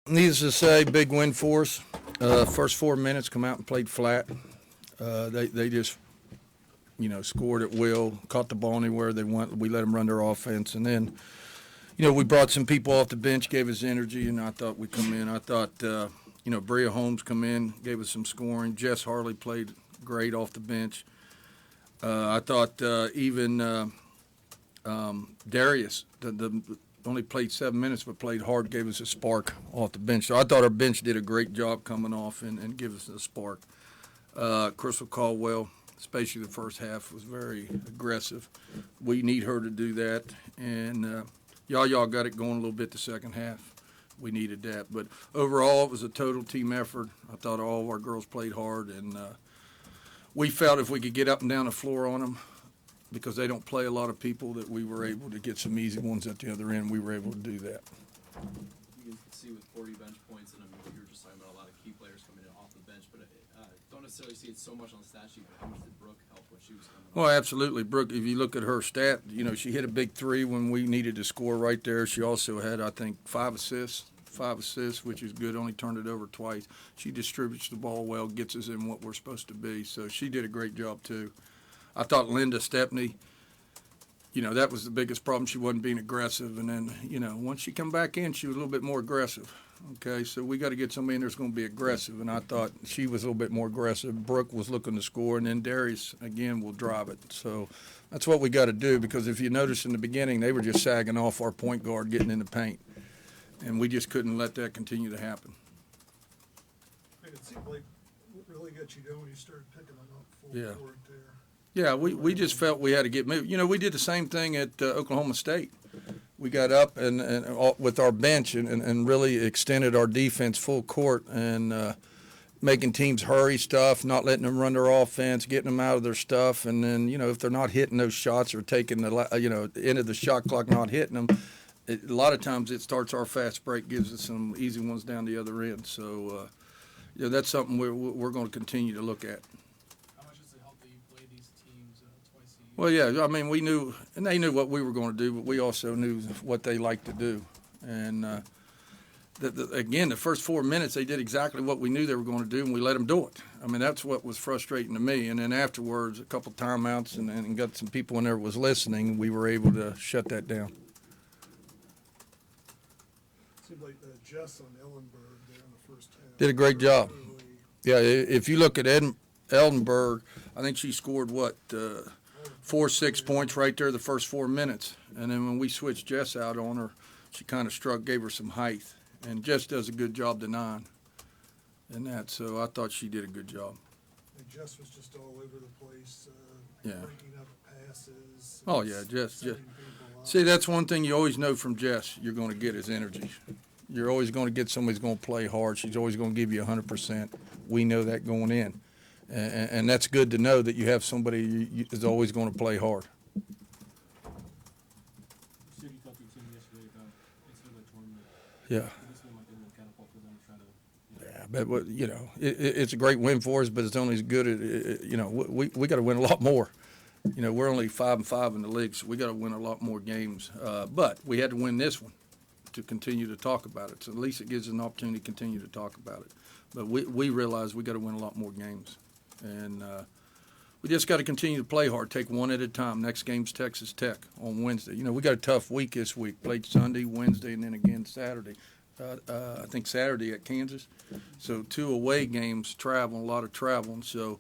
Needless to say, big win for us. First 4 minutes, come out and played flat. They just, scored at will, caught the ball anywhere they want. We let them run their offense, and then, we brought some people off the bench, gave us energy, and I thought we'd come in. I thought, Bria Holmes come in, gave us some scoring. Jess Harley played great off the bench. I thought even Darius, the only played 7 minutes but played hard, gave us a spark off the bench. So I thought our bench did a great job coming off and give us a spark. Crystal Caldwell, especially the first half, was very aggressive. We need her to do that. And y'all got it going a little bit the second half. We needed that. But overall, it was a total team effort. I thought all of our girls played hard, and we felt if we could get up and down the floor on them, because they don't play a lot of people, that we were able to get some easy ones at the other end. We were able to do that. You can see with 40 bench points, and I mean, you were just talking about a lot of key players coming in off the bench, but don't necessarily see it so much on the stat sheet, but how much did Brooke help when she was coming Well, absolutely. Brooke, if you look at her stat, she hit a big three when we needed to score right there. She also had, I think, five assists, which is good, only turned it over twice. She distributes the ball well, gets us in what we're supposed to be, so she did a great job too. I thought Linda Stepney, that was the biggest problem. She wasn't being aggressive. And then, once she come back in, she was a little bit more aggressive. Okay, so we got to get somebody in there that's going to be aggressive. And I thought she was a little bit more aggressive. Brooke was looking to score, and then Darius, again, will drive it. So that's what we got to do, because if you notice in the beginning, they were just sagging off our point guard, getting in the paint. And we just couldn't let that continue to happen. It seemed like what really got you going when you started picking them up full court there. Yeah, we just felt we had to get moved. We did the same thing at Oklahoma State. We got up and with our bench and really extended our defense full court and making teams hurry stuff, not letting them run their offense, getting them out of their stuff. And then, if they're not hitting those shots or taking the end of the shot clock, not hitting them, a lot of times it starts our fast break, gives us some easy ones down the other end. So, that's something we're going to continue to look at. Well, yeah, I mean, we knew, and they knew what we were going to do, but we also knew what they liked to do. And, again, the first 4 minutes, they did exactly what we knew they were going to do, and we let them do it. I mean, that's what was frustrating to me. And then afterwards, a couple timeouts and got some people in there was listening, we were able to shut that down. It seemed like Jess on Ellenberg there in the first half did a great job. Yeah, if you look at Ellenberg, I think she scored, 4-6 points right there the first 4 minutes. And then when we switched Jess out on her, she kind of gave her some height. And Jess does a good job denying in that. So I thought she did a good job. And Jess was just all over the place, breaking up passes. Oh, yeah, Jess. See, that's one thing you always know from Jess you're going to get is energy. You're always going to get somebody who's going to play hard. She's always going to give you 100%. We know that going in. And that's good to know that you have somebody who is always going to play hard. Yeah. Yeah, but it's a great win for us, but it's only as good as we got to win a lot more. We're only 5-5 in the league, so we got to win a lot more games. But we had to win this one to continue to talk about it. So at least it gives us an opportunity to continue to talk about it. But we realize we got to win a lot more games. And we just got to continue to play hard, take one at a time. Next game's Texas Tech on Wednesday. We got a tough week this week. Played Sunday, Wednesday, and then again Saturday. I think Saturday at Kansas. So 2 away games, a lot of traveling. So,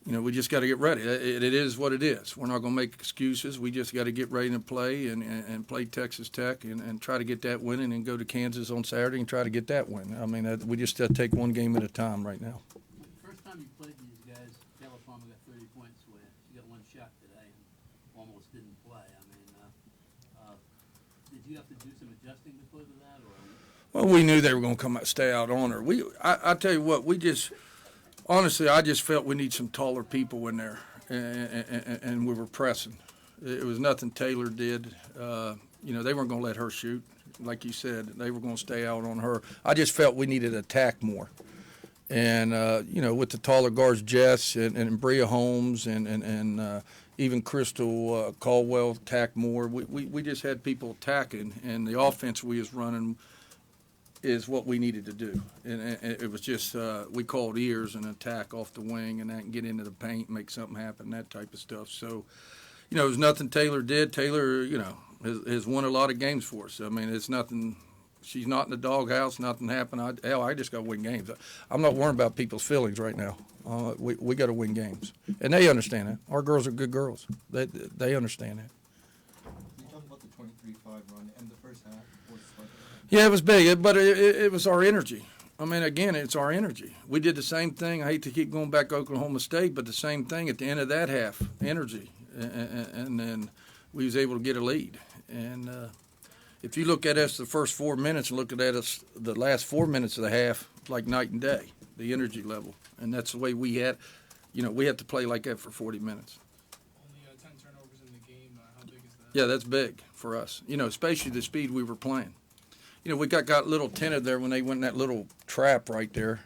we just got to get ready. It is what it is. We're not going to make excuses. We just got to get ready to play and play Texas Tech and try to get that win and then go to Kansas on Saturday and try to get that win. I mean, we just got to take one game at a time right now. You played these guys, California got 30 points with you. She got one shot today and almost didn't play. I mean, did you have to do some adjusting because of that? Or? Well, we knew they were going to stay out on her. I tell you what, honestly, I just felt we need some taller people in there, and we were pressing. It was nothing Taylor did. They weren't going to let her shoot. Like you said, they were going to stay out on her. I just felt we needed to attack more. And, with the taller guards, Jess and Bria Holmes and even Crystal Caldwell attacked more. We just had people attacking, and the offense we was running is what we needed to do. And it was just, we called ears and attack off the wing and that and get into the paint and make something happen, that type of stuff. So, you know, it was nothing Taylor did. Taylor, you know, has won a lot of games for us. I mean, it's nothing. She's not in the doghouse. Nothing happened. I just got to win games. I'm not worrying about people's feelings right now. We got to win games, and they understand that. Our girls are good girls. They understand that. Can you talk about the 23-5 run and the first half? Yeah, it was big, but it was our energy. I mean, again, it's our energy. We did the same thing. I hate to keep going back to Oklahoma State, but the same thing at the end of that half, energy, and then we was able to get a lead. And if you look at us the first 4 minutes and look at us the last 4 minutes of the half, it's like night and day, the energy level. And that's the way we had, you know, we had to play like that for 40 minutes. Only 10 turnovers in the game. How big is that? Yeah, that's big for us, you know, especially the speed we were playing. You know, we got a little tinted there when they went in that little trap right there.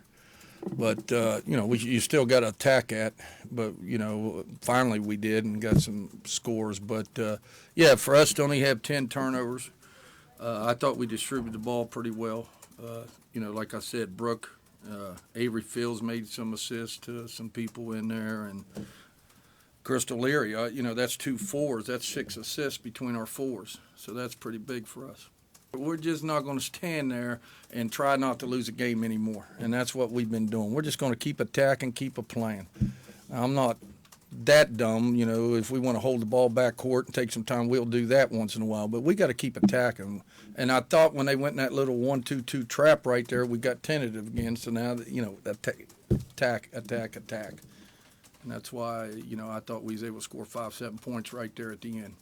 But, you know, you still got to attack at. But, you know, finally we did and got some scores. But, yeah, for us to only have 10 turnovers, I thought we distributed the ball pretty well. You know, like I said, Brooke, Avery Fields made some assists to some people in there. And Crystal Leary, you know, that's 2 fours. That's 6 assists between our fours. So that's pretty big for us. We're just not going to stand there and try not to lose a game anymore, and that's what we've been doing. We're just going to keep attacking, keep a plan. I'm not that dumb, you know. If we want to hold the ball back court and take some time, we'll do that once in a while, but we got to keep attacking. And I thought when they went in that little 1-2-2 trap right there, we got tentative again, so now, you know, attack. And that's why, you know, I thought we was able to score 5-7 points right there at the end.